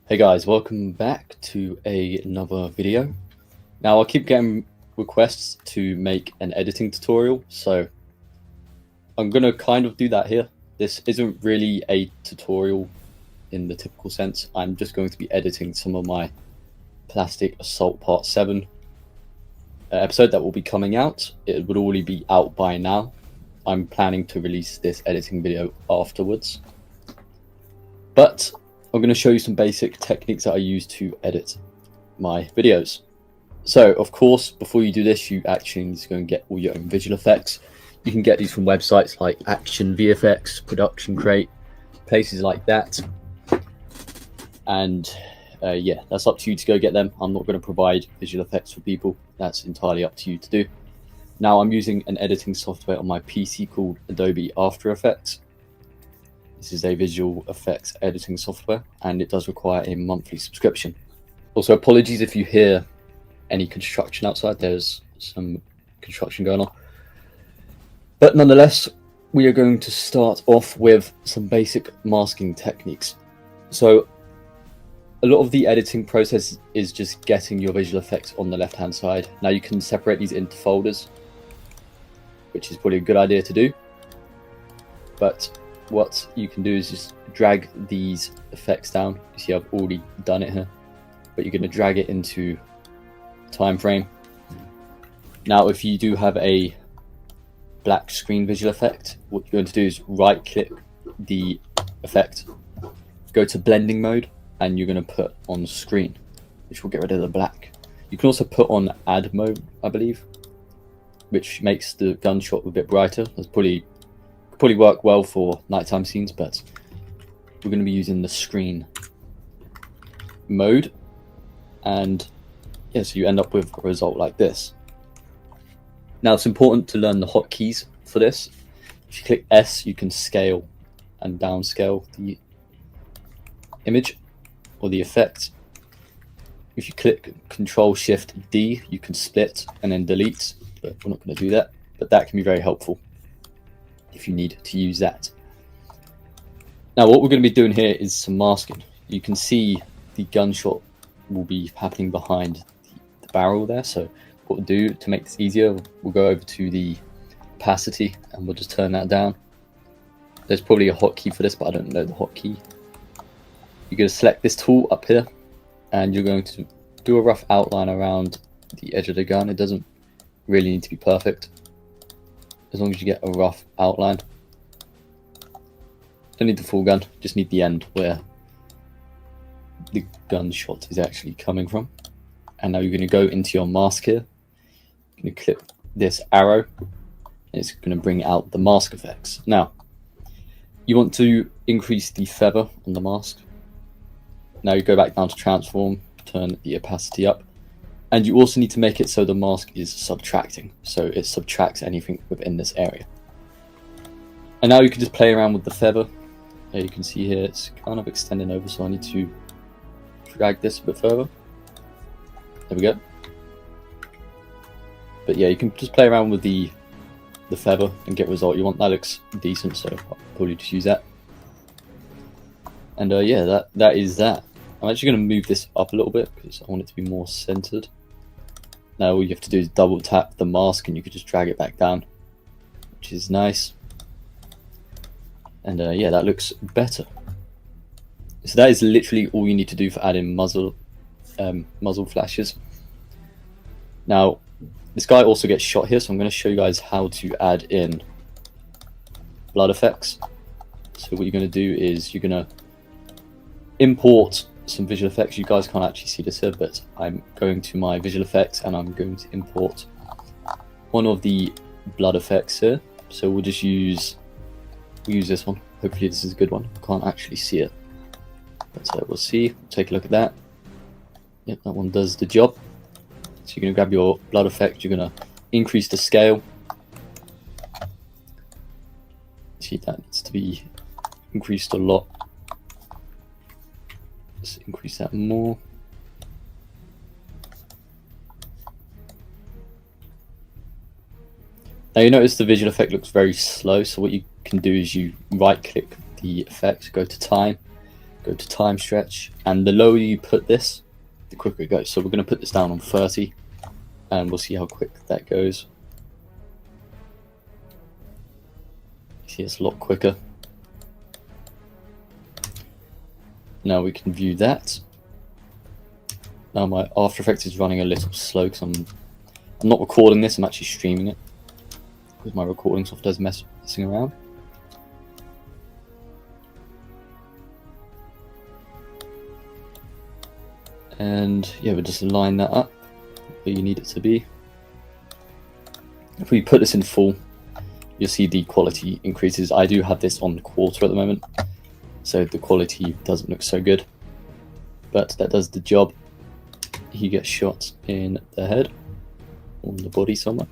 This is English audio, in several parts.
Hey guys, welcome back to another video. Now I keep getting requests to make an editing tutorial, so I'm gonna kind of do that here. This isn't really a tutorial in the typical sense. I'm just going to be editing some of my Plastic Assault Part 7 episode that will be coming out. It would already be out by now. I'm planning to release this editing video afterwards. But I'm going to show you some basic techniques that I use to edit my videos. So, of course, before you do this, you actually need to go and get all your own visual effects. You can get these from websites like Action VFX, Production Crate, places like that. And yeah, that's up to you to go get them. I'm not going to provide visual effects for people. That's entirely up to you to do. Now, I'm using an editing software on my PC called Adobe After Effects. This is a visual effects editing software, and it does require a monthly subscription. Also, apologies if you hear any construction outside. There's some construction going on. But nonetheless, we are going to start off with some basic masking techniques. So a lot of the editing process is just getting your visual effects on the left-hand side. Now you can separate these into folders, which is probably a good idea to do. But what you can do is just drag these effects down. You see I've already done it here, but you're going to drag it into time frame. Now if you do have a black screen visual effect, what you're going to do is right click the effect, go to blending mode, and you're going to put on screen, which will get rid of the black. You can also put on add mode, I believe, which makes the gunshot a bit brighter. That's probably work well for nighttime scenes, but we're going to be using the screen mode, and yeah, so you end up with a result like this. Now it's important to learn the hotkeys for this. If you click S, you can scale and downscale the image or the effect. If you click Control Shift D, you can split and then delete, but we're not going to do that, but that can be very helpful if you need to use that. Now what we're going to be doing here is some masking. You can see the gunshot will be happening behind the barrel there, so what we'll do to make this easier, we'll go over to the opacity and we'll just turn that down. There's probably a hotkey for this, but I don't know the hotkey. You're going to select this tool up here and you're going to do a rough outline around the edge of the gun. It doesn't really need to be perfect, as long as you get a rough outline. Don't need the full gun, just need the end where the gunshot is actually coming from. And now you're going to go into your mask here. You're going to click this arrow, and it's going to bring out the mask effects. Now, you want to increase the feather on the mask. Now you go back down to transform, turn the opacity up. And you also need to make it so the mask is subtracting, so it subtracts anything within this area. And now you can just play around with the feather. You can see here it's kind of extending over, so I need to drag this a bit further. There we go. But yeah, you can just play around with the feather and get a result you want. That looks decent, so I'll probably just use that. And yeah, that is that. I'm actually going to move this up a little bit because I want it to be more centered. Now all you have to do is double tap the mask and you can just drag it back down, which is nice. And yeah, that looks better. So that is literally all you need to do for adding muzzle flashes. Now this guy also gets shot here, so I'm going to show you guys how to add in blood effects. So what you're going to do is you're going to import some visual effects. You guys can't actually see this here, but I'm going to my visual effects and I'm going to import one of the blood effects here. So we'll use this one. Hopefully this is a good one. I can't actually see it, but we'll see. We'll take a look at that. Yep, that one does the job. So you're going to grab your blood effect, you're going to increase the scale. See, that needs to be increased a lot. Let's increase that more. Now you notice the visual effect looks very slow, so what you can do is you right click the effect, go to time, go to time stretch, and the lower you put this, the quicker it goes. So we're going to put this down on 30, and we'll see how quick that goes. See, it's a lot quicker. Now we can view that. Now my After Effects is running a little slow because I'm not recording this, I'm actually streaming it, because my recording software is messing around. And yeah, we'll just line that up where you need it to be. If we put this in full, you'll see the quality increases. I do have this on quarter at the moment, so the quality doesn't look so good, but that does the job. He gets shot in the head, on the body somewhere.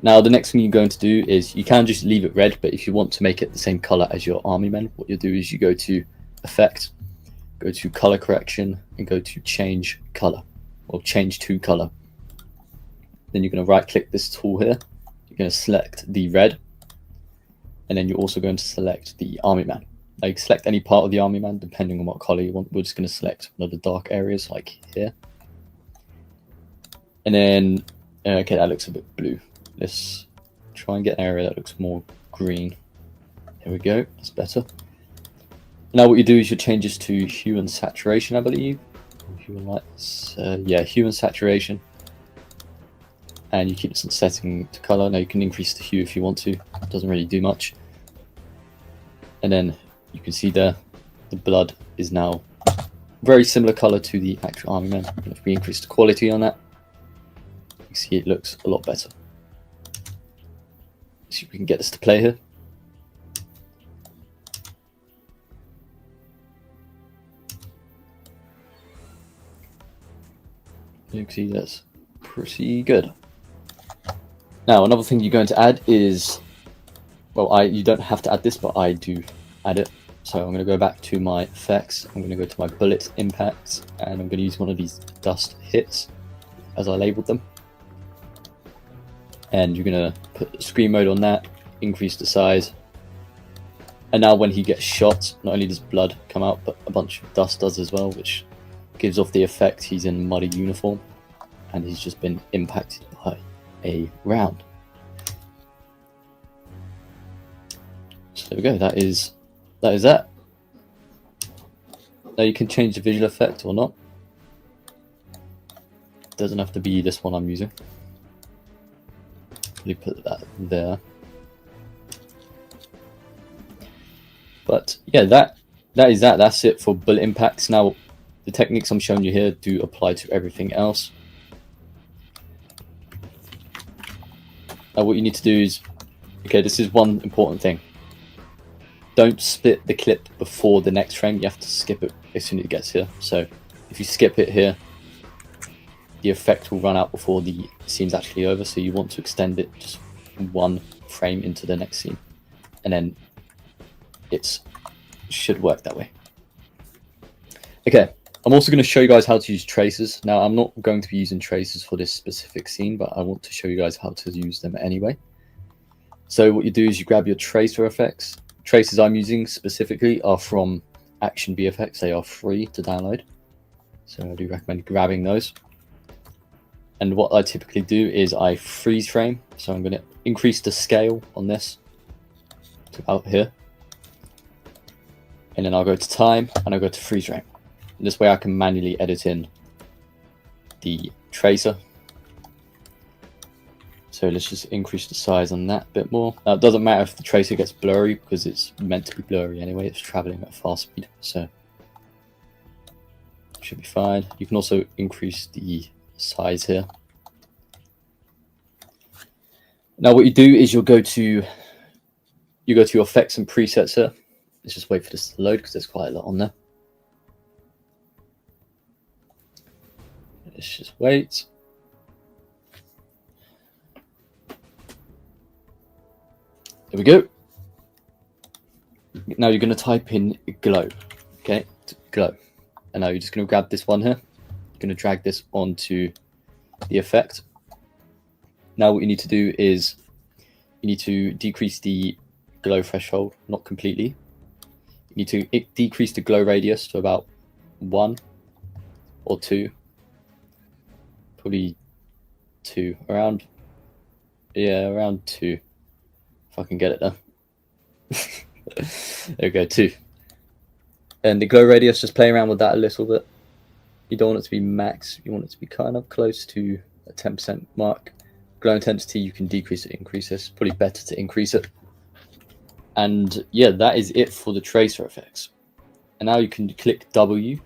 Now the next thing you're going to do is, you can just leave it red, but if you want to make it the same color as your army men, what you'll do is you go to Effect, go to Color Correction, and go to Change Color, or Change to Color. Then you're going to right click this tool here, you're going to select the red, and then you're also going to select the army man. Now you can select any part of the army man depending on what color you want. We're just going to select one of the dark areas like here. And then, okay, that looks a bit blue. Let's try and get an area that looks more green. Here we go, that's better. Now what you do is you change this to hue and saturation, I believe. Hue and lights, yeah, hue and saturation. And you keep this on setting to color. Now you can increase the hue if you want to. It doesn't really do much. And then you can see there, the blood is now very similar color to the actual army man. And if we increase the quality on that, you see it looks a lot better. See if we can get this to play here. You can see that's pretty good. Now another thing you're going to add is, well, you don't have to add this, but I do add it. So I'm going to go back to my effects, I'm going to go to my bullet impacts, and I'm going to use one of these dust hits as I labeled them. And you're going to put screen mode on that, increase the size. And now when he gets shot, not only does blood come out, but a bunch of dust does as well, which gives off the effect he's in muddy uniform and he's just been impacted by a round. So there we go, that is that. Now you can change the visual effect or not. It doesn't have to be this one I'm using. Let me put that there. But yeah, that's it for bullet impacts. Now the techniques I'm showing you here do apply to everything else. Now what you need to do is, okay, this is one important thing. Don't split the clip before the next frame. You have to skip it as soon as it gets here. So if you skip it here, the effect will run out before the scene's actually over. So you want to extend it just one frame into the next scene, and then it should work that way. Okay, I'm also going to show you guys how to use tracers. Now I'm not going to be using tracers for this specific scene, but I want to show you guys how to use them anyway. So what you do is you grab your tracer effects. Tracers I'm using specifically are from Action VFX. They are free to download, so I do recommend grabbing those. And what I typically do is I freeze frame. So I'm going to increase the scale on this to about here, and then I'll go to time and I'll go to freeze frame. And this way I can manually edit in the tracer. So let's just increase the size on that a bit more. Now it doesn't matter if the tracer gets blurry because it's meant to be blurry anyway. It's traveling at a fast speed, so it should be fine. You can also increase the size here. Now what you do is you go to your effects and presets here. Let's just wait for this to load because there's quite a lot on there. Let's just wait. There we go. Now you're going to type in glow, okay? Glow. And now you're just going to grab this one here. You're going to drag this onto the effect. Now what you need to do is you need to decrease the glow threshold, not completely. You need to decrease the glow radius to about 1 or 2. Probably 2. Around 2. If I can get it there. There we go, 2. And the glow radius, just play around with that a little bit. You don't want it to be max. You want it to be kind of close to a 10% mark. Glow intensity, you can decrease it, increase this. Probably better to increase it. And yeah, that is it for the tracer effects. And now you can click W,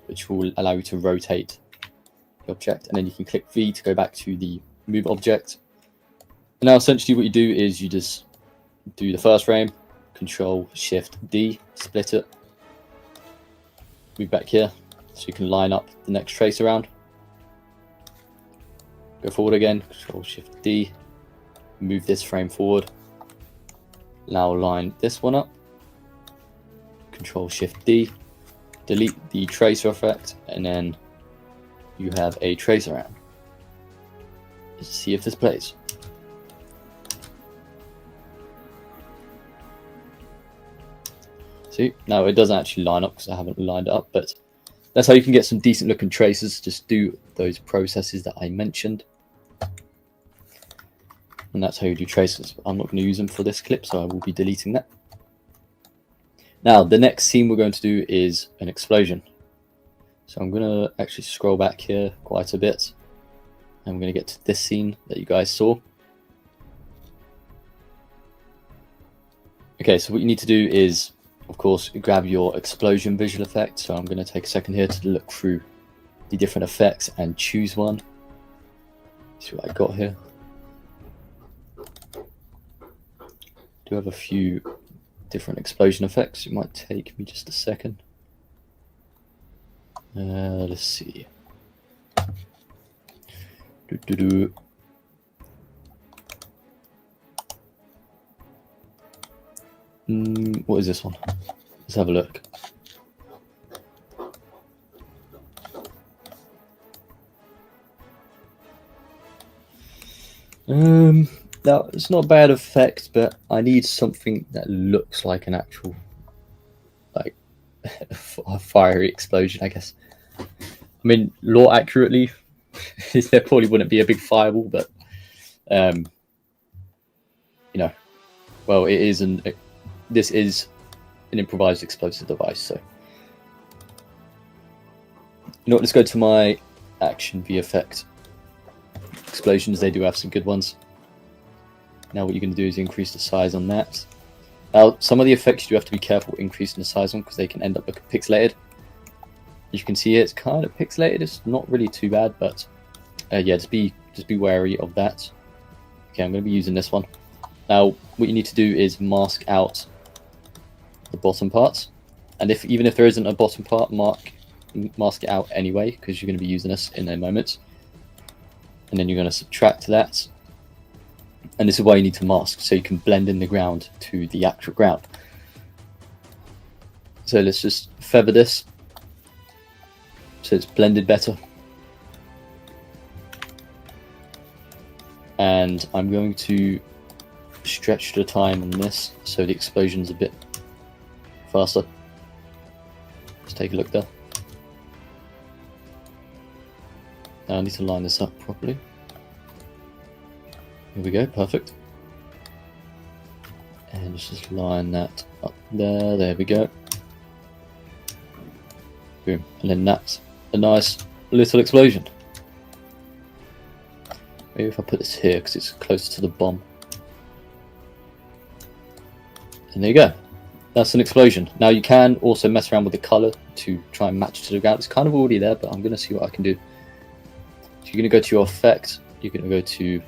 which will allow you to rotate the object. And then you can click V to go back to the move object. And now essentially what you do is you just do the first frame, Control Shift D, split it. Move back here so you can line up the next trace around. Go forward again, Control Shift D, move this frame forward. Now line this one up, Control Shift D, delete the tracer effect, and then you have a trace around. Let's see if this plays. See, now it doesn't actually line up because I haven't lined it up, but that's how you can get some decent looking traces. Just do those processes that I mentioned. And that's how you do traces. I'm not going to use them for this clip, so I will be deleting that. Now, the next scene we're going to do is an explosion. So I'm going to actually scroll back here quite a bit. And I'm going to get to this scene that you guys saw. Okay, so what you need to do is, of course, grab your explosion visual effect. So I'm going to take a second here to look through the different effects and choose one. See what I got here. Do have a few different explosion effects. It might take me just a second. Let's see. What is this one? Let's have a look. Now, it's not a bad effect, but I need something that looks like an actual, like, a fiery explosion, I guess. I mean, law accurately, there probably wouldn't be a big fireball, but, you know, well, this is an improvised explosive device, so. You know what, let's go to my action V effect. Explosions, they do have some good ones. Now what you're going to do is increase the size on that. Now some of the effects you do have to be careful increasing the size on because they can end up looking pixelated. As you can see here, it's kind of pixelated. It's not really too bad, but yeah, just be wary of that. Okay, I'm going to be using this one. Now what you need to do is mask out the bottom parts, and even if there isn't a bottom part, mask it out anyway because you're going to be using this in a moment. And then you're going to subtract that. And this is why you need to mask, so you can blend in the ground to the actual ground. So let's just feather this so it's blended better. And I'm going to stretch the time on this so the explosion's a bit faster. Let's take a look there. Now I need to line this up properly. Here we go, perfect. And let's just line that up there, there we go. Boom, and then that's a nice little explosion. Maybe if I put this here because it's closer to the bomb. And there you go. That's an explosion. Now you can also mess around with the color to try and match to the ground. It's kind of already there, but I'm going to see what I can do. So you're going to go to your effect, you're going to go to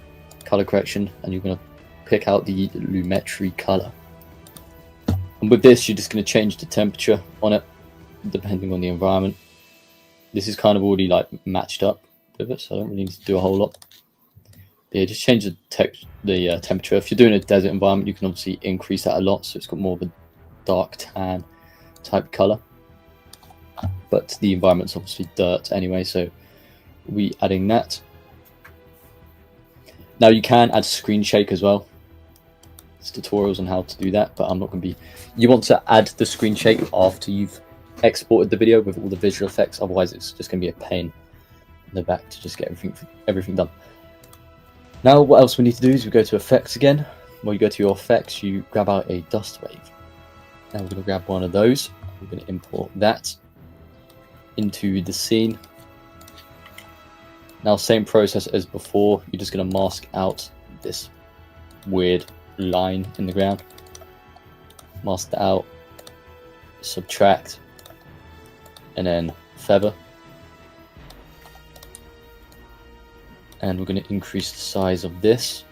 color correction, and you're going to pick out the lumetri color. And with this, you're just going to change the temperature on it, depending on the environment. This is kind of already like matched up with it, so I don't really need to do a whole lot. But yeah, just change the temperature. If you're doing a desert environment, you can obviously increase that a lot, so it's got more of a dark tan type color. But the environment's obviously dirt anyway, so we'll be adding that. Now you can add screen shake as well. There's tutorials on how to do that, but I'm not going to be... You want to add the screen shape after you've exported the video with all the visual effects, otherwise it's just going to be a pain in the back to just get everything done. Now what else we need to do is we go to effects again. When you go to your effects, you grab out a dust wave. Now we're going to grab one of those. We're going to import that into the scene. Now same process as before, you're just going to mask out this weird line in the ground. Mask that out, subtract, and then feather. And we're going to increase the size of this.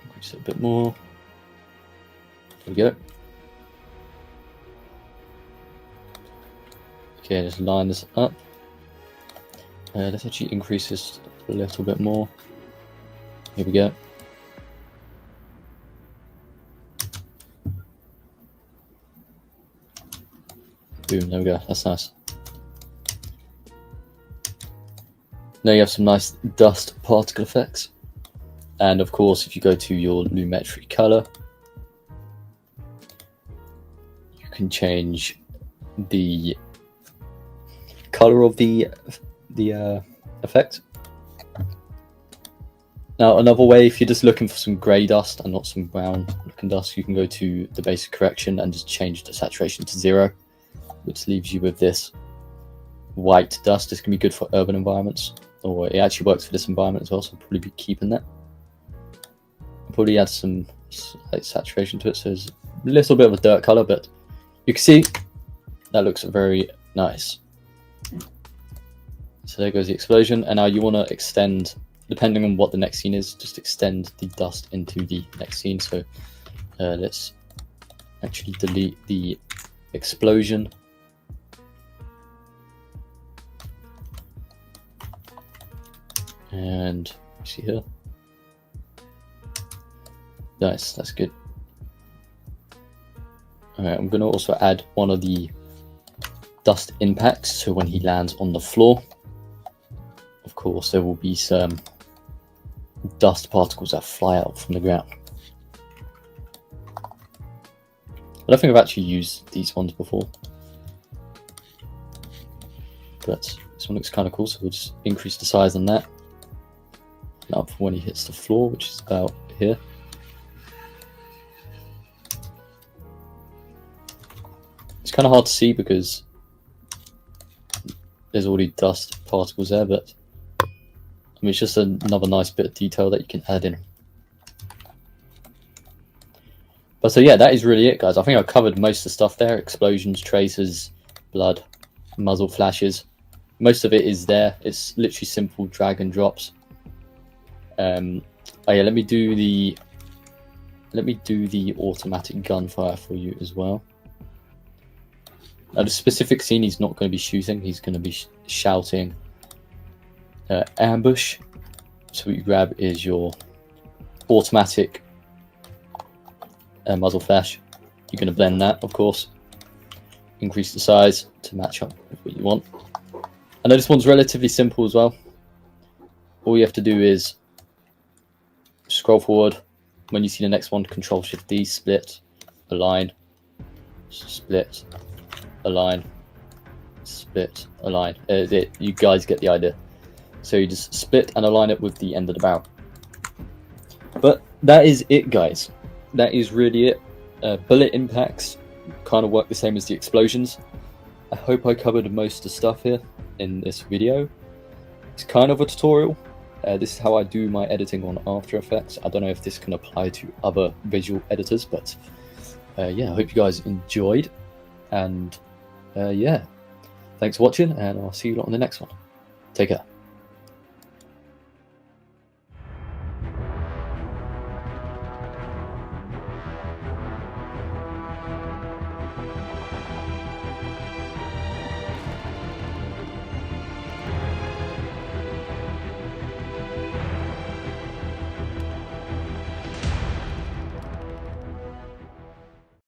Increase it a bit more. There we go. Okay, just line this up. Let's actually increase this a little bit more. Here we go. Boom, there we go. That's nice. Now you have some nice dust particle effects. And of course, if you go to your lumetri color, you can change the color of the effect. Now another way, if you're just looking for some grey dust and not some brown looking dust, you can go to the basic correction and just change the saturation to 0, which leaves you with this white dust. This can be good for urban environments, or it actually works for this environment as well, so I'll probably be keeping that. I'll probably add some slight saturation to it, so there's a little bit of a dirt color, but you can see that looks very nice. So there goes the explosion, and now you want to extend, depending on what the next scene is, just extend the dust into the next scene. So let's actually delete the explosion. And see here. Nice, that's good. Alright, I'm going to also add one of the dust impacts, so when he lands on the floor, of course there will be some dust particles that fly out from the ground. I don't think I've actually used these ones before, but this one looks kind of cool, so we'll just increase the size on that. Now for when he hits the floor, which is about here. It's kind of hard to see because there's already dust particles there, but I mean, it's just another nice bit of detail that you can add in. But so yeah, that is really it, guys. I think I covered most of the stuff there. Explosions, traces, blood, muzzle flashes. Most of it is there. It's literally simple drag and drops. Oh yeah, let me do the automatic gunfire for you as well. Now the specific scene, he's not going to be shooting, he's going to be shouting ambush. So what you grab is your automatic muzzle flash. You're going to blend that, of course. Increase the size to match up with what you want. I know this one's relatively simple as well. All you have to do is scroll forward. When you see the next one, Control-Shift-D, split, align, split, align, split, align. You guys get the idea. So you just split and align it with the end of the barrel. But that is it, guys. That is really it. Bullet impacts kind of work the same as the explosions. I hope I covered most of the stuff here in this video. It's kind of a tutorial. This is how I do my editing on After Effects. I don't know if this can apply to other visual editors, but yeah, I hope you guys enjoyed. And yeah, thanks for watching, and I'll see you lot on the next one. Take care.